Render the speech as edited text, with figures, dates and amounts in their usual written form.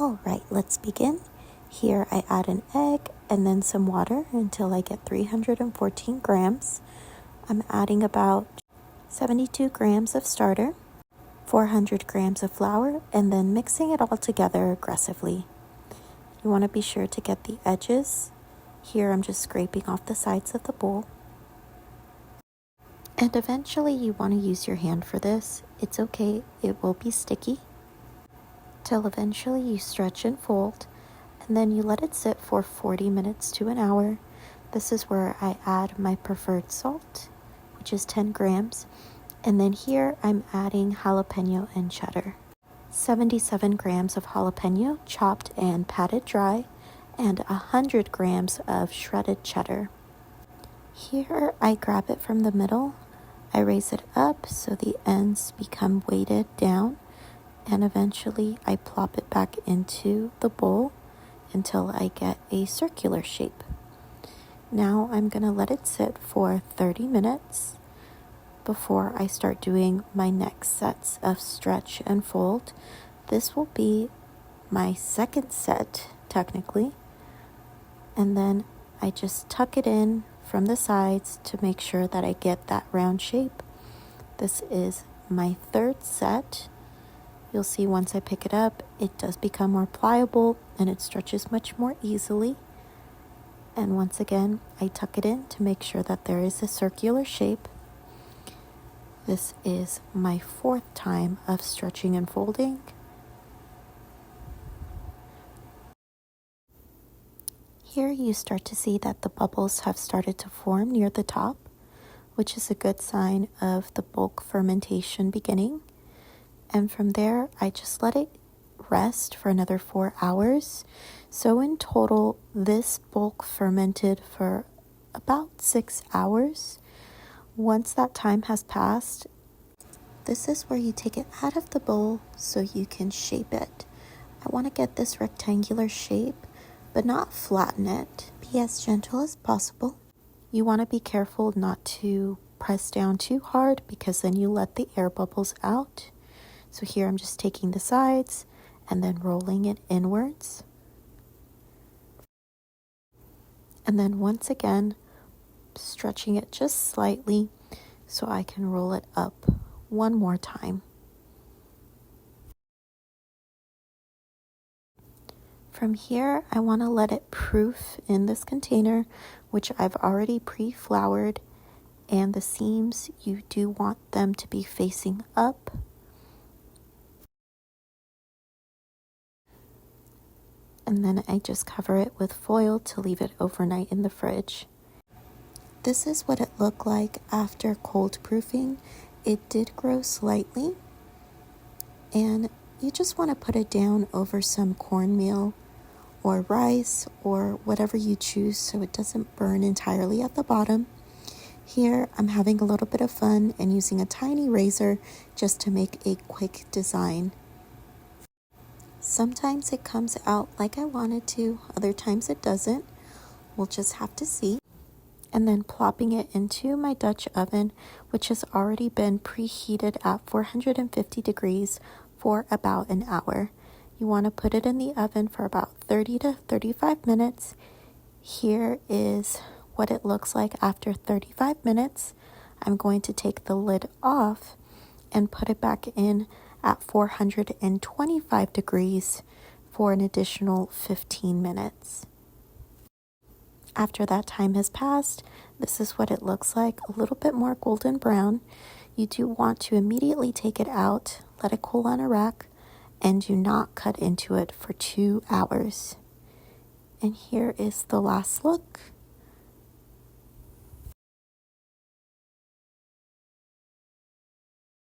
Alright, let's begin. Here I add an egg and then some water until I get 314 grams. I'm adding about 72 grams of starter, 400 grams of flour, and then mixing it all together aggressively. You want to be sure to get the edges. Here I'm just scraping off the sides of the bowl. And eventually you want to use your hand for this. It's okay, it will be sticky. Till eventually you stretch and fold, and then you let it sit for 40 minutes to an hour. This is where I add my preferred salt, which is 10 grams, and then here I'm adding jalapeno and cheddar. 77 grams of jalapeno chopped and patted dry, and 100 grams of shredded cheddar. Here I grab it from the middle, I raise it up so the ends become weighted down, and eventually I plop it back into the bowl until I get a circular shape. Now I'm going to let it sit for 30 minutes before I start doing my next sets of stretch and fold. This will be my second set technically, and then I just tuck it in from the sides to make sure that I get that round shape. This is my third set. You'll see once I pick it up, it does become more pliable and it stretches much more easily. And once again, I tuck it in to make sure that there is a circular shape. This is my fourth time of stretching and folding. Here you start to see that the bubbles have started to form near the top, which is a good sign of the bulk fermentation beginning. And from there, I just let it rest for another 4 hours. So in total, this bulk fermented for about 6 hours. Once that time has passed, this is where you take it out of the bowl so you can shape it. I want to get this rectangular shape, but not flatten it. Be as gentle as possible. You want to be careful not to press down too hard because then you let the air bubbles out. So here I'm just taking the sides and then rolling it inwards. And then once again, stretching it just slightly so I can roll it up one more time. From here, I want to let it proof in this container, which I've already pre-floured, and the seams, you do want them to be facing up. And then I just cover it with foil to leave it overnight in the fridge. This is what it looked like after cold proofing. It did grow slightly, and you just want to put it down over some cornmeal or rice or whatever you choose so it doesn't burn entirely at the bottom. Here I'm having a little bit of fun and using a tiny razor just to make a quick design. Sometimes it comes out like I wanted to, other times it doesn't. We'll just have to see. And then plopping it into my Dutch oven, which has already been preheated at 450 degrees for about an hour. You want to put it in the oven for about 30 to 35 minutes. Here is what it looks like after 35 minutes. I'm going to take the lid off and put it back in at 425 degrees for an additional 15 minutes. After that time has passed, this is what it looks like, a little bit more golden brown. You do want to immediately take it out, let it cool on a rack, and do not cut into it for 2 hours. And here is the last look.